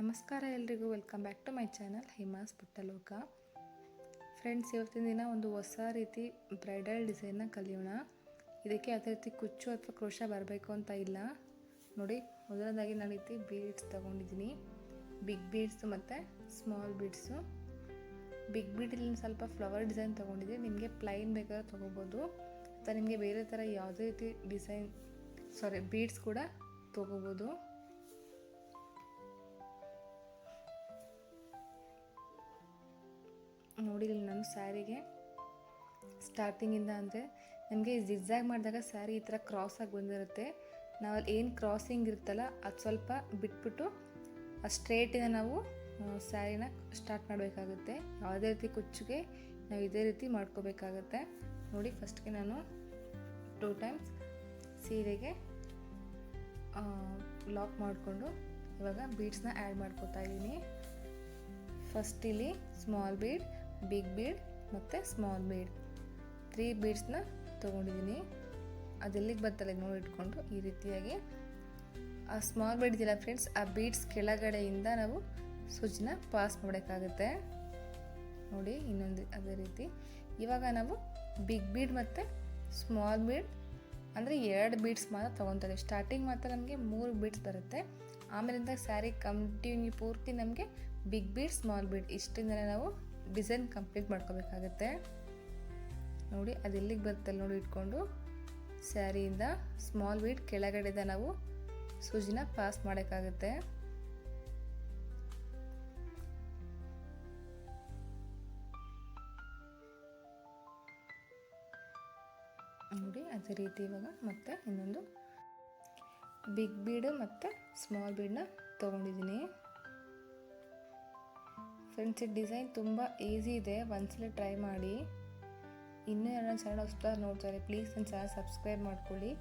ನಮಸ್ಕಾರ ಎಲ್ರಿಗೂ, welcome back to my channel Himas Puttaloka. Friends, ಇವತ್ತಿನ ದಿನ ಒಂದು ಹೊಸ ರೀತಿ ಬ್ರೈಡಲ್ ಡಿಸೈನ್ನ ಕಲಿಯೋಣ. ಇದಕ್ಕೆ ಯಾವುದೇ ರೀತಿ ಕುಚ್ಚು ಅಥವಾ ಕ್ರೋಶ ಬರಬೇಕು ಅಂತ ಇಲ್ಲ. ನೋಡಿ, ಮೊದಲನೇದಾಗಿ ನಾನು ರೀತಿ ಬೀಡ್ಸ್ ತೊಗೊಂಡಿದ್ದೀನಿ. ಬಿಗ್ ಬೀಡ್ಸು ಮತ್ತು ಸ್ಮಾಲ್ ಬೀಡ್ಸು. ಬಿಗ್ ಬೀಡಲ್ಲಿ ಸ್ವಲ್ಪ ಫ್ಲವರ್ ಡಿಸೈನ್ ತೊಗೊಂಡಿದ್ದೆ. ನಿಮಗೆ ಪ್ಲೈನ್ ಬೇಕಾದ್ರೆ ತೊಗೋಬೋದು, ಅಥವಾ ನಿಮಗೆ ಬೇರೆ ಥರ ಯಾವುದೇ ರೀತಿ ಬೀಡ್ಸ್ ಕೂಡ ತೊಗೋಬೋದು. ನೋಡಿ, ಇಲ್ಲಿ ನಾನು ಸ್ಯಾರಿಗೆ ಸ್ಟಾರ್ಟಿಂಗಿಂದ ಅಂದರೆ ನಮಗೆ ಜಿಗ್ಜ್ಯಾಗ್ ಮಾಡಿದಾಗ ಸ್ಯಾರಿ ಈ ಥರ ಕ್ರಾಸಾಗಿ ಬಂದಿರುತ್ತೆ. ನಾವು ಅಲ್ಲಿ ಏನು ಕ್ರಾಸಿಂಗ್ ಇರುತ್ತಲ್ಲ ಅದು ಸ್ವಲ್ಪ ಬಿಟ್ಬಿಟ್ಟು ಸ್ಟ್ರೇಟಿಂದ ನಾವು ಸ್ಯಾರಿನ ಸ್ಟಾರ್ಟ್ ಮಾಡಬೇಕಾಗುತ್ತೆ. ಯಾವುದೇ ರೀತಿ ಕುಚ್ಚಿಗೆ ನಾವು ಇದೇ ರೀತಿ ಮಾಡ್ಕೋಬೇಕಾಗತ್ತೆ. ನೋಡಿ, ಫಸ್ಟ್ಗೆ ನಾನು 2 ಟೈಮ್ಸ್ ಸೀರೆಗೆ ಲಾಕ್ ಮಾಡಿಕೊಂಡು ಇವಾಗ ಬೀಡ್ಸ್ನ ಆ್ಯಡ್ ಮಾಡ್ಕೋತಾ ಇದ್ದೀನಿ. ಫಸ್ಟ್ ಇಲ್ಲಿ ಸ್ಮಾಲ್ ಬೀಡ್, ಬಿಗ್ ಬೀಡ್ ಮತ್ತು ಸ್ಮಾಲ್ ಬೀಡ್ 3 ಬೀಡ್ಸ್ನ ತೊಗೊಂಡಿದ್ದೀನಿ. ಅದೆಲ್ಲಿಗೆ ಬರ್ತಲ್ಲ ನೋಡಿ ಇಟ್ಕೊಂಡು ಈ ರೀತಿಯಾಗಿ ಆ ಸ್ಮಾಲ್ ಬೀಡ್ ಇದೆಯಲ್ಲ ಫ್ರೆಂಡ್ಸ್, ಆ ಬೀಡ್ಸ್ ಕೆಳಗಡೆಯಿಂದ ನಾವು ಸೂಜಿನ ಪಾಸ್ ಮಾಡಬೇಕಾಗುತ್ತೆ. ನೋಡಿ, ಇನ್ನೊಂದು ಅದೇ ರೀತಿ. ಇವಾಗ ನಾವು ಬಿಗ್ ಬೀಡ್ ಮತ್ತು ಸ್ಮಾಲ್ ಬೀಡ್ ಅಂದರೆ 2 ಬೀಡ್ಸ್ ಮಾತ್ರ ತೊಗೊತಾರೆ. ಸ್ಟಾರ್ಟಿಂಗ್ ಮಾತ್ರ ನಮಗೆ 3 ಬೀಡ್ಸ್ ಬರುತ್ತೆ. ಆಮೇಲಿಂದ ಸ್ಯಾರಿ ಕಂಟಿನ್ಯೂ ಪೂರ್ತಿ ನಮಗೆ ಬಿಗ್ ಬೀಡ್, ಸ್ಮಾಲ್ ಬೀಡ್ ಇಷ್ಟಿಂದಲೇ ನಾವು ಡಿಸೈನ್ ಕಂಪ್ಲೀಟ್ ಮಾಡ್ಕೋಬೇಕಾಗತ್ತೆ. ನೋಡಿ, ಅದೆಲ್ಲಿಗೆ ಬರ್ತಲ್ಲ ನೋಡಿ ಇಟ್ಕೊಂಡು ಸ್ಯಾರಿಯಿಂದ ಸ್ಮಾಲ್ ಬೀಡ್ ಕೆಳಗಡೆದ ನಾವು ಸೂಜಿನ ಪಾಸ್ ಮಾಡೋಕ್ಕಾಗುತ್ತೆ. ನೋಡಿ, ಅದೇ ರೀತಿ ಇವಾಗ ಮತ್ತೆ ಇನ್ನೊಂದು ಬಿಗ್ ಬೀಡ್ ಮತ್ತು ಸ್ಮಾಲ್ ಬೀಡನ್ನ ತೊಗೊಂಡಿದ್ದೀನಿ. ಫ್ರೆಂಡ್ಸ್, ಈ ಡಿಸೈನ್ ತುಂಬ ಈಸಿ ಇದೆ, ಒಂದ್ಸಲ ಟ್ರೈ ಮಾಡಿ. ಇನ್ನೂ ನನ್ನ ಚಾನಲ್ ಹೊಸದಾಗಿ ನೋಡ್ತಾರೆ, ಪ್ಲೀಸ್ ನನ್ನ ಚಾನಲ್ ಸಬ್ಸ್ಕ್ರೈಬ್ ಮಾಡ್ಕೊಳ್ಳಿ.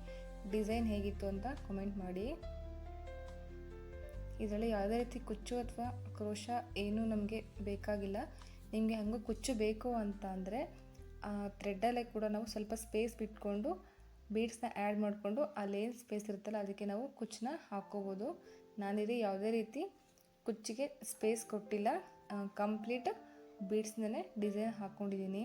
ಡಿಸೈನ್ ಹೇಗಿತ್ತು ಅಂತ ಕಮೆಂಟ್ ಮಾಡಿ. ಇದರಲ್ಲಿ ಯಾವುದೇ ರೀತಿ ಕುಚ್ಚು ಅಥವಾ ಕ್ರೋಶ ಏನೂ ನಮಗೆ ಬೇಕಾಗಿಲ್ಲ. ನಿಮಗೆ ಹಂಗೆ ಕುಚ್ಚು ಬೇಕು ಅಂತ ಅಂದರೆ ಥ್ರೆಡ್ಡಲ್ಲೇ ಕೂಡ ನಾವು ಸ್ವಲ್ಪ ಸ್ಪೇಸ್ ಬಿಟ್ಕೊಂಡು ಬೀಡ್ಸ್ನ ಆ್ಯಡ್ ಮಾಡಿಕೊಂಡು ಅಲ್ಲೇನು ಸ್ಪೇಸ್ ಇರುತ್ತಲ್ಲ ಅದಕ್ಕೆ ನಾವು ಕುಚ್ಚನ್ನ ಹಾಕ್ಕೋಬೋದು. ನಾನಿಲ್ಲಿ ಯಾವುದೇ ರೀತಿ ಕುಚ್ಚಿಗೆ ಸ್ಪೇಸ್ ಕೊಟ್ಟಿಲ್ಲ, ಕಂಪ್ಲೀಟ್ ಬೀಡ್ಸ್ನೇ ಡಿಸೈನ್ ಹಾಕ್ಕೊಂಡಿದ್ದೀನಿ.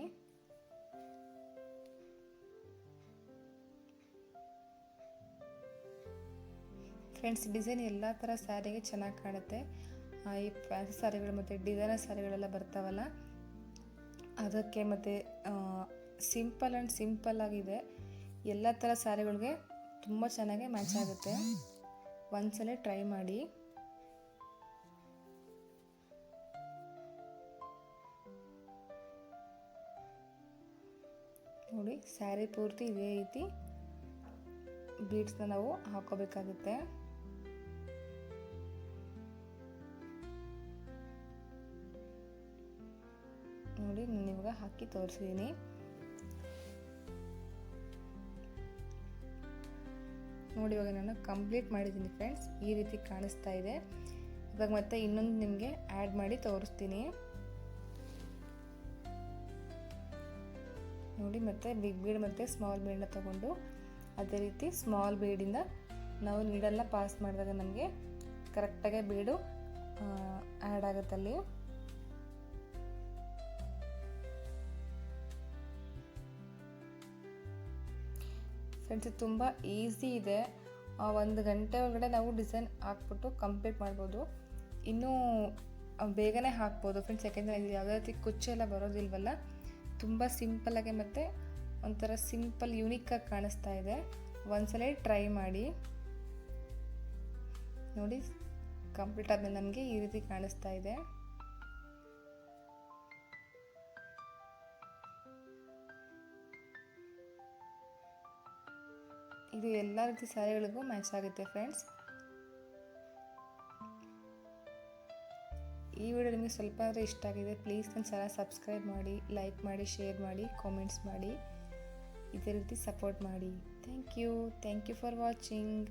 ಫ್ರೆಂಡ್ಸ್, ಡಿಸೈನ್ ಎಲ್ಲ ಥರ ಸ್ಯಾರಿಗೆ ಚೆನ್ನಾಗಿ ಕಾಣುತ್ತೆ. ಈ ಫ್ಯಾನ್ಸಿ ಸ್ಯಾರಿಗಳು ಮತ್ತು ಡಿಸೈನರ್ ಸ್ಯಾರಿಗಳೆಲ್ಲ ಬರ್ತಾವಲ್ಲ ಅದಕ್ಕೆ, ಮತ್ತು ಸಿಂಪಲ್ ಆಗಿದೆ. ಎಲ್ಲ ಥರ ಸ್ಯಾರಿಗಳಿಗೆ ತುಂಬ ಚೆನ್ನಾಗಿ ಮ್ಯಾಚ್ ಆಗುತ್ತೆ. ಒಂದ್ಸಲ ಟ್ರೈ ಮಾಡಿ. ನೋಡಿ, ಸ್ಯಾರಿ ಪೂರ್ತಿ ಇದೇ ರೀತಿ ಬೀಡ್ಸ್ನ ನಾವು ಹಾಕೋಬೇಕಾಗುತ್ತೆ. ನೋಡಿ, ನಾನು ಇವಾಗ ಹಾಕಿ ತೋರಿಸಿದ್ದೀನಿ. ನೋಡಿ, ಇವಾಗ ನಾನು ಕಂಪ್ಲೀಟ್ ಮಾಡಿದ್ದೀನಿ ಫ್ರೆಂಡ್ಸ್. ಈ ರೀತಿ ಕಾಣಿಸ್ತಾ ಇದೆ. ಇವಾಗ ಮತ್ತೆ ಇನ್ನೊಂದು ನಿಮಗೆ ಆ್ಯಡ್ ಮಾಡಿ ತೋರಿಸ್ತೀನಿ. ನೋಡಿ, ಮತ್ತೆ ಬಿಗ್ ಬೀಡ್ ಮತ್ತು ಸ್ಮಾಲ್ ಬೀಡನ್ನ ತಗೊಂಡು ಅದೇ ರೀತಿ ಸ್ಮಾಲ್ ಬೀಡಿಂದ ನಾವು ನೀಡಲ್ನ ಪಾಸ್ ಮಾಡಿದಾಗ ನಮಗೆ ಕರೆಕ್ಟಾಗಿ ಬೀಡು ಆ್ಯಡ್ ಆಗುತ್ತಲ್ಲಿ. ಫ್ರೆಂಡ್ಸ್, ತುಂಬ ಈಸಿ ಇದೆ. 1 ಗಂಟೆ ಒಳಗಡೆ ನಾವು ಡಿಸೈನ್ ಹಾಕ್ಬಿಟ್ಟು ಕಂಪ್ಲೀಟ್ ಮಾಡ್ಬೋದು. ಇನ್ನೂ ಬೇಗನೆ ಹಾಕ್ಬೋದು ಫ್ರೆಂಡ್ಸ್, ಯಾಕೆಂದರೆ ಇದು ಯಾವುದೇ ರೀತಿ ಕುಚ್ಚೆಲ್ಲ ಬರೋದಿಲ್ವಲ್ಲ. ತುಂಬ ಸಿಂಪಲ್ಲಾಗಿ ಮತ್ತು ಒಂಥರ ಸಿಂಪಲ್ ಯೂನಿಕ್ಕಾಗಿ ಕಾಣಿಸ್ತಾ ಇದೆ. ಒಂದ್ಸಲ ಟ್ರೈ ಮಾಡಿ. ನೋಡಿ, ಕಂಪ್ಲೀಟ್ ಆದಮೇಲೆ ನಮಗೆ ಈ ರೀತಿ ಕಾಣಿಸ್ತಾ ಇದೆ. ಇದು ಎಲ್ಲ ರೀತಿ ಸ್ಯಾರಿಗಳಿಗೂ ಮ್ಯಾಚ್ ಆಗುತ್ತೆ ಫ್ರೆಂಡ್ಸ್. ಈ ವಿಡಿಯೋ ನಿಮಗೆ ಸ್ವಲ್ಪ ಅಂದರೆ ಇಷ್ಟ ಆಗಿದೆ, ಪ್ಲೀಸ್ ನನ್ನ ಚಾನಲ್ ಸಬ್ಸ್ಕ್ರೈಬ್ ಮಾಡಿ, ಲೈಕ್ ಮಾಡಿ, ಶೇರ್ ಮಾಡಿ, ಕಾಮೆಂಟ್ಸ್ ಮಾಡಿ. ಇದೇ ರೀತಿ ಸಪೋರ್ಟ್ ಮಾಡಿ. Thank you for watching.